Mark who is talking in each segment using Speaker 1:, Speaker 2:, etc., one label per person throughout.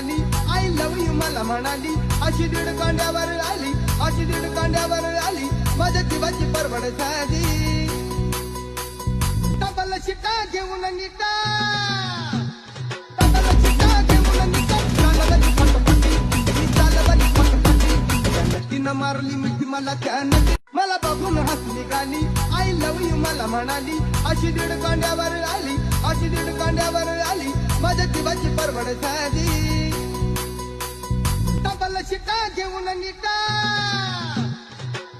Speaker 1: निघाली, I love you मला म्हणाली, अशी दीड कांड्यावर आली, अशी दीड कांड्यावर आली, माझ्या जीवाची परवड साधी. डबल शिटा घेऊन निघा, डबल शिटा घेऊन निघा, चालवली फटफटी, ही चालवली फटफटी, तिनं मारली मिठी मला त्यानं, मला बघून हस निघाली, आय लव यू मला म्हणाली, अशी दीड कांड्यावर आली, अशी दीड कांड्यावर आली, माझ्या जीवाची परवड साधी. डबल शिटा घेऊन निघा,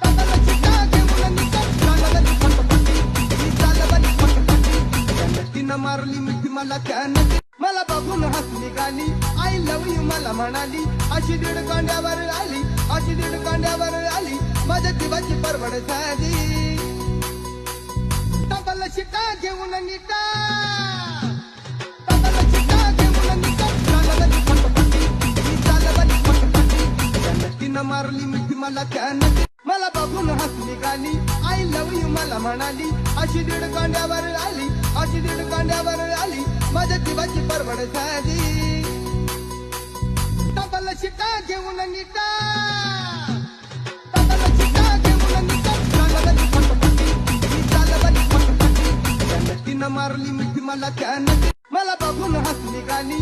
Speaker 1: डबल शिटा घेऊन निघा, चालवली फटफटी, ही चालवली फटफटी, तिनं मारली मिठी मला त्यानं, मला बघून हस निघाली, आय लव यू मला म्हणाली, अशी दीड कांड्यावर आली, अशी दीड कांड्यावर आली, माझ्या जीवाची परवड साधी. डबल शिटा घेऊन निघा, डबल शिटा घेऊन निघा, चालवली फटफटी, ही चालवली फटफटी, तिनं मारली मिठी मला त्यानं, मला बघून हस निघाली, आय लव यू मला म्हणाली, अशी दीड कांड्यावर आली, अशी दीड कांड्यावर आली, माझ्या जीवाची परवड साधी. डबल शिटा घेऊन निघा, डबल शिटा घेऊन निघा, चालवली फटफटी, ही चालवली फटफटी, तिनं मारली मिठी मला त्यानं, मला बघून हस निघाली,